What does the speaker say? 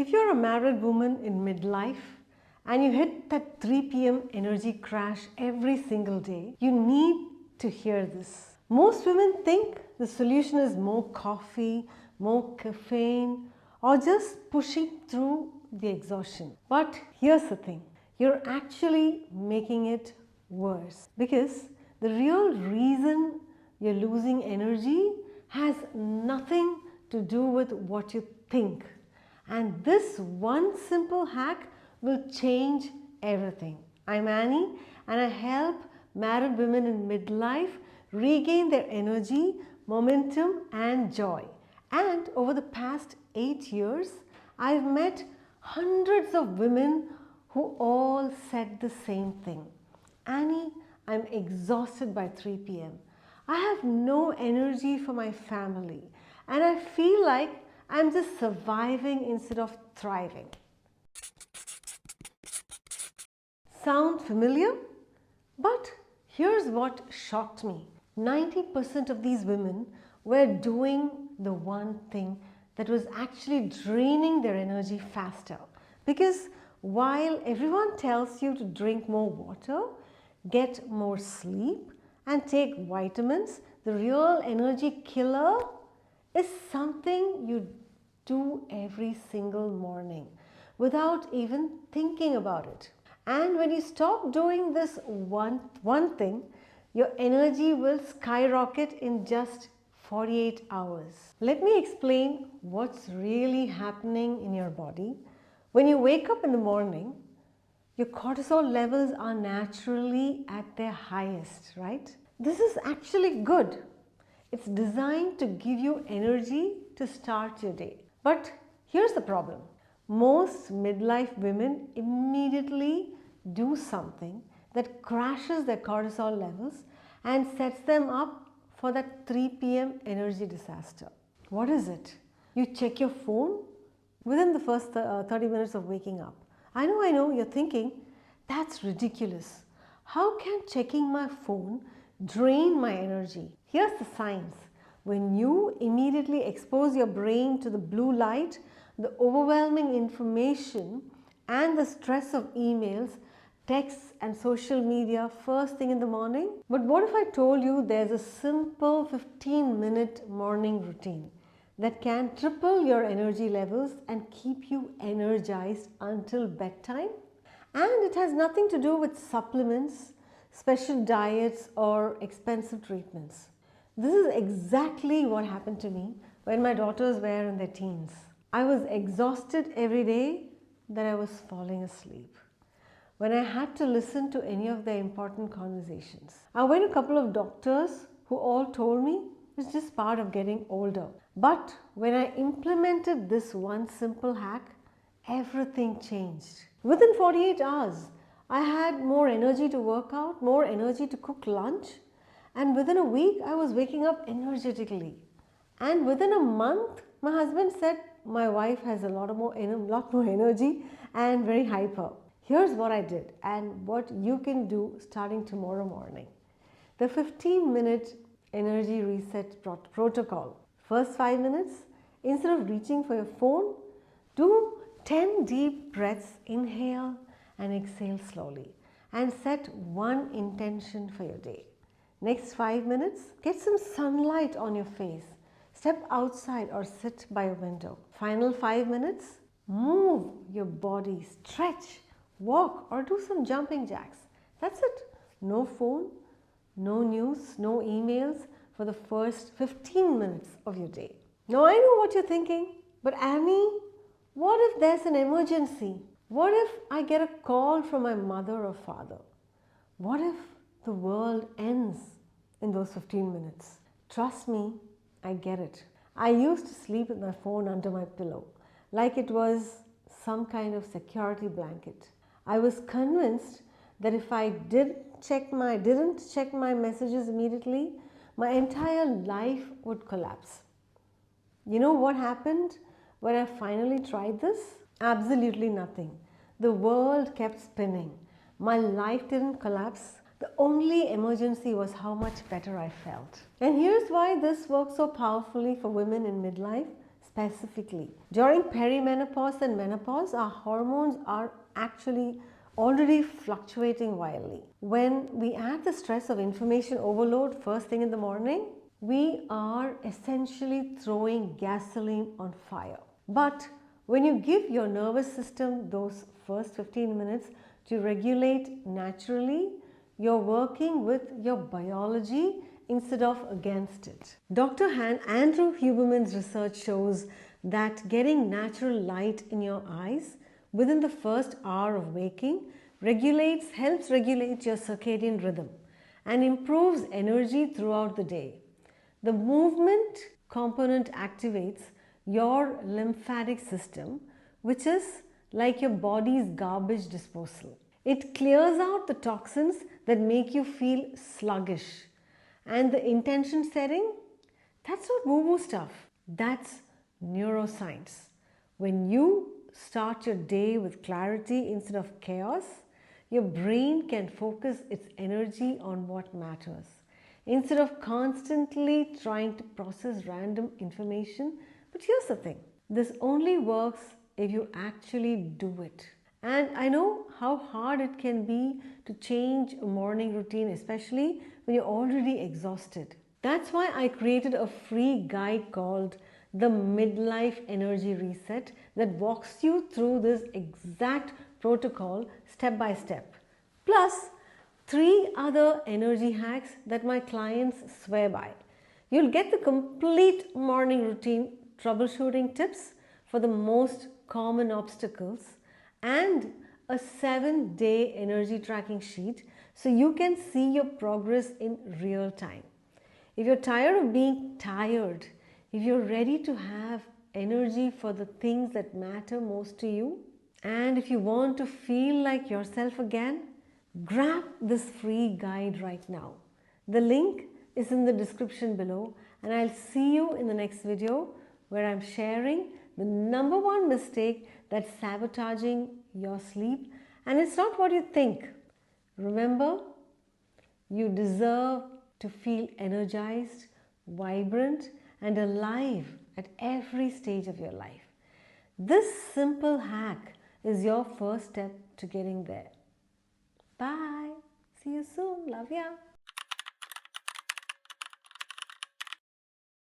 If you're a married woman in midlife and you hit that 3 p.m. energy crash every single day, you need to hear this. Most women think the solution is more coffee, more caffeine, or just pushing through the exhaustion. But here's the thing, you're actually making it worse, because the real reason you're losing energy has nothing to do with what you think. And this one simple hack will change everything. I'm Annie and I help married women in midlife regain their energy, momentum and joy. And over the past 8 years, I've met hundreds of women who all said the same thing. Annie, I'm exhausted by 3 p.m. I have no energy for my family and I feel like I'm just surviving instead of thriving. Sound familiar? But here's what shocked me. 90% of these women were doing the one thing that was actually draining their energy faster. Because while everyone tells you to drink more water, get more sleep and take vitamins, the real energy killer is something you do every single morning without even thinking about it. And when you stop doing this one thing, your energy will skyrocket in just 48 hours. Let me explain what's really happening in your body. When you wake up in the morning, your cortisol levels are naturally at their highest, right? This is actually good. It's designed to give you energy to start your day. But here's the problem. Most midlife women immediately do something that crashes their cortisol levels and sets them up for that 3 p.m. energy disaster. What is it? You check your phone within the first 30 minutes of waking up. I know, you're thinking, that's ridiculous. How can checking my phone drain my energy? Here's the science. When you immediately expose your brain to the blue light, the overwhelming information and the stress of emails, texts and social media first thing in the morning. But what if I told you there's a simple 15-minute morning routine that can triple your energy levels and keep you energized until bedtime? And it has nothing to do with supplements, special diets or expensive treatments. This is exactly what happened to me when my daughters were in their teens. I was exhausted every day that I was falling asleep when I had to listen to any of their important conversations. I went to a couple of doctors who all told me it's just part of getting older. But when I implemented this one simple hack, everything changed. Within 48 hours, I had more energy to work out, more energy to cook lunch, and within a week, I was waking up energetically. And within a month, my husband said my wife has a lot more energy and very hyper. Here's what I did and what you can do starting tomorrow morning. The 15-minute energy reset protocol. First 5 minutes, instead of reaching for your phone, do 10 deep breaths, inhale and exhale slowly, and set one intention for your day. Next 5 minutes, get some sunlight on your face. Step outside or sit by a window. Final 5 minutes, move your body, stretch, walk or do some jumping jacks. That's it. No phone, no news, no emails for the first 15 minutes of your day. Now I know what you're thinking, but Annie, what if there's an emergency? What if I get a call from my mother or father? What if the world ends in those 15 minutes? Trust me, I get it. I used to sleep with my phone under my pillow, like it was some kind of security blanket. I was convinced that if I didn't check my messages immediately, my entire life would collapse. You know what happened when I finally tried this? Absolutely nothing. The world kept spinning. My life didn't collapse. The only emergency was how much better I felt. And here's why this works so powerfully for women in midlife, specifically. During perimenopause and menopause, our hormones are actually already fluctuating wildly. When we add the stress of information overload first thing in the morning, we are essentially throwing gasoline on fire. But when you give your nervous system those first 15 minutes to regulate naturally, you're working with your biology instead of against it. Dr. Andrew Huberman's research shows that getting natural light in your eyes within the first hour of waking helps regulate your circadian rhythm and improves energy throughout the day. The movement component activates your lymphatic system, which is like your body's garbage disposal. It clears out the toxins that make you feel sluggish. And the intention setting, that's not woo-woo stuff. That's neuroscience. When you start your day with clarity instead of chaos, your brain can focus its energy on what matters, instead of constantly trying to process random information. But here's the thing, this only works if you actually do it. And I know how hard it can be to change a morning routine, especially when you're already exhausted. That's why I created a free guide called the Midlife Energy Reset that walks you through this exact protocol step by step. Plus, 3 other energy hacks that my clients swear by. You'll get the complete morning routine troubleshooting tips for the most common obstacles and a 7-day energy tracking sheet so you can see your progress in real time. If you're tired of being tired, if you're ready to have energy for the things that matter most to you, and if you want to feel like yourself again, grab this free guide right now. The link is in the description below, and I'll see you in the next video where I'm sharing the number 1 mistake that's sabotaging your sleep, and it's not what you think. Remember, you deserve to feel energized, vibrant, and alive at every stage of your life. This simple hack is your first step to getting there. Bye. See you soon. Love ya.